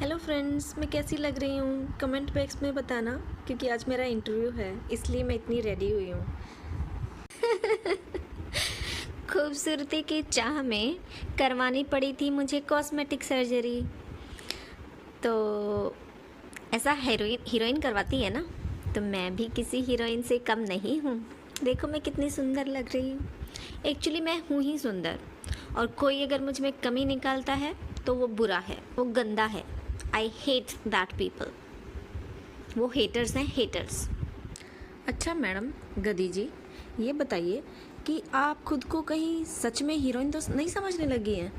Hello friends, मैं कैसी लग रही हूँ कमेंट बॉक्स में बताना, क्योंकि आज मेरा इंटरव्यू है इसलिए मैं इतनी रेडी हुई हूँ। खूबसूरती की चाह में करवानी पड़ी थी मुझे कॉस्मेटिक सर्जरी। तो ऐसा हीरोइन करवाती है ना, तो मैं भी किसी हीरोइन से कम नहीं हूँ। देखो मैं कितनी सुंदर लग रही हूँ। एक्चुअली मैं हूँ ही सुंदर, और कोई अगर मुझ में कमी निकालता है तो वो बुरा है, वो गंदा है। I hate that people. वो हेटर्स हैं, हेटर्स। अच्छा मैडम गदी जी, ये बताइए कि आप खुद को कहीं सच में हीरोइन तो नहीं समझने लगी हैं?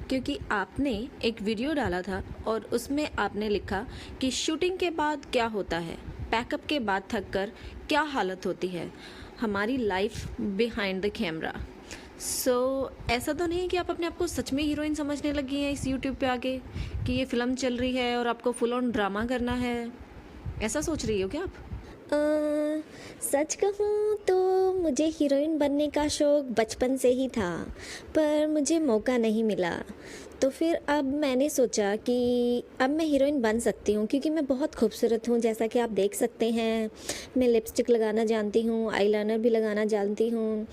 क्योंकि आपने एक वीडियो डाला था और उसमें आपने लिखा कि शूटिंग के बाद क्या होता है, पैकअप के बाद थक कर क्या हालत होती है, हमारी लाइफ बिहाइंड द कैमरा। ऐसा तो नहीं है कि आप अपने आप को सच में हीरोइन समझने लगी हैं इस यूट्यूब पे आके, कि ये फिल्म चल रही है और आपको फुल ऑन ड्रामा करना है? ऐसा सोच रही हो क्या आप? सच कहूँ तो मुझे हीरोइन बनने का शौक़ बचपन से ही था, पर मुझे मौका नहीं मिला। तो फिर अब मैंने सोचा कि अब मैं हीरोइन बन सकती हूँ, क्योंकि मैं बहुत खूबसूरत हूँ। जैसा कि आप देख सकते हैं, मैं लिपस्टिक लगाना जानती हूँ, आईलाइनर भी लगाना जानती हूँ,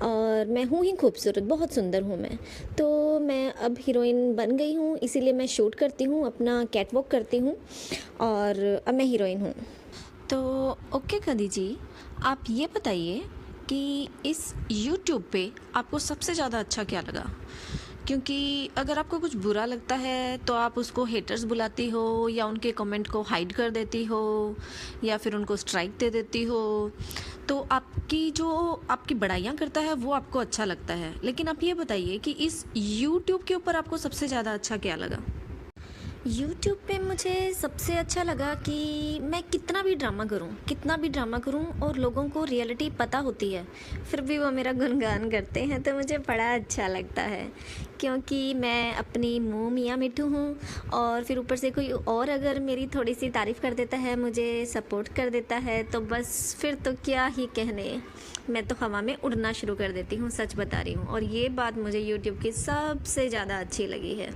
और मैं हूँ ही खूबसूरत, बहुत सुंदर हूँ मैं। तो मैं अब हीरोइन बन गई हूँ, इसीलिए मैं शूट करती हूँ, अपना कैटवॉक करती हूँ, और अब मैं हीरोइन हूँ। तो ओके गदी जी, आप ये बताइए कि इस यूट्यूब पे आपको सबसे ज़्यादा अच्छा क्या लगा? क्योंकि अगर आपको कुछ बुरा लगता है तो आप उसको हेटर्स बुलाती हो, या उनके कमेंट को हाइड कर देती हो, या फिर उनको स्ट्राइक दे देती हो। तो आपकी जो आपकी बड़ाइयाँ करता है वो आपको अच्छा लगता है, लेकिन आप ये बताइए कि इस यूट्यूब के ऊपर आपको सबसे ज़्यादा अच्छा क्या लगा? यूट्यूब पे मुझे सबसे अच्छा लगा कि मैं कितना भी ड्रामा करूं और लोगों को रियलिटी पता होती है, फिर भी वो मेरा गुणगान करते हैं, तो मुझे बड़ा अच्छा लगता है। क्योंकि मैं अपनी मुँह मियाँ मिट्ठू हूँ, और फिर ऊपर से कोई और अगर मेरी थोड़ी सी तारीफ़ कर देता है, मुझे सपोर्ट कर देता है, तो बस फिर तो क्या ही कहने, मैं तो हवा में उड़ना शुरू कर देती हूँ, सच बता रही हूँ। और ये बात मुझे यूट्यूब की सबसे ज़्यादा अच्छी लगी है,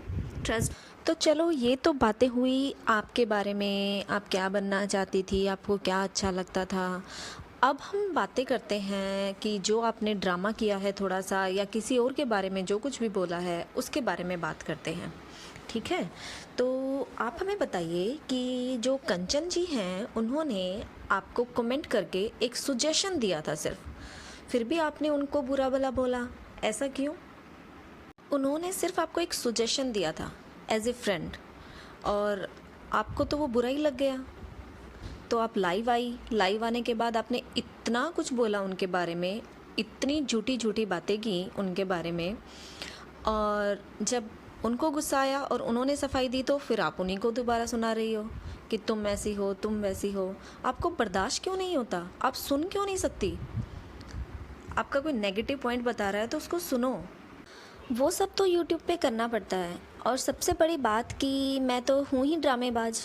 ट्रस्ट। तो चलो, ये तो बातें हुई आपके बारे में, आप क्या बनना चाहती थी, आपको क्या अच्छा लगता था। अब हम बातें करते हैं कि जो आपने ड्रामा किया है थोड़ा सा, या किसी और के बारे में जो कुछ भी बोला है उसके बारे में बात करते हैं, ठीक है? तो आप हमें बताइए कि जो कंचन जी हैं, उन्होंने आपको कमेंट करके एक सजेशन दिया था सिर्फ, फिर भी आपने उनको बुरा भला बोला, ऐसा क्यों? उन्होंने सिर्फ आपको एक सजेशन दिया था एज ए फ्रेंड, और आपको तो वो बुरा ही लग गया। तो आप लाइव आने के बाद आपने इतना कुछ बोला उनके बारे में, इतनी झूठी झूठी बातें की उनके बारे में, और जब उनको गुस्सा आया और उन्होंने सफाई दी तो फिर आप उन्हीं को दोबारा सुना रही हो कि तुम ऐसी हो, तुम वैसी हो। आपको बर्दाश्त क्यों नहीं होता? आप सुन क्यों नहीं सकती? आपका कोई नेगेटिव पॉइंट बता रहा है तो उसको सुनो। वो सब तो यूट्यूब पे करना पड़ता है, और सबसे बड़ी बात कि मैं तो हूँ ही ड्रामेबाज।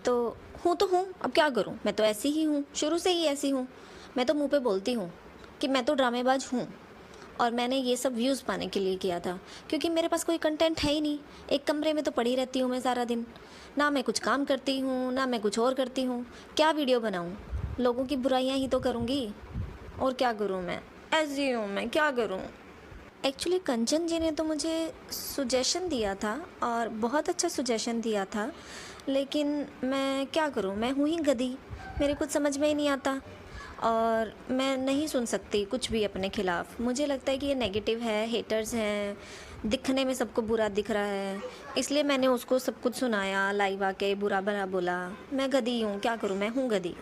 तो हूँ, अब क्या करूँ, मैं तो ऐसी ही हूँ, शुरू से ही ऐसी हूँ। मैं तो मुंह पे बोलती हूँ कि मैं तो ड्रामेबाज हूँ, और मैंने ये सब व्यूज़ पाने के लिए किया था, क्योंकि मेरे पास कोई कंटेंट है ही नहीं। एक कमरे में तो पड़ी रहती हूँ मैं सारा दिन, ना मैं कुछ काम करती हूँ, ना मैं कुछ और करती हूँ। क्या वीडियो बनाऊँ? लोगों की बुराइयाँ ही तो करूँगी, और क्या करूँ? मैं ऐसी हूँ, मैं क्या करूँ? एक्चुअली कंचन जी ने तो मुझे सुजेशन दिया था, और बहुत अच्छा सुजेशन दिया था, लेकिन मैं क्या करूं, मैं हूँ ही गधी, मेरे कुछ समझ में ही नहीं आता, और मैं नहीं सुन सकती कुछ भी अपने ख़िलाफ़। मुझे लगता है कि ये नेगेटिव है, हेटर्स हैं, दिखने में सबको बुरा दिख रहा है, इसलिए मैंने उसको सब कुछ सुनाया, लाइव आके बुरा भला बोला। मैं गधी हूँ, क्या करूँ, मैं हूँ गधी।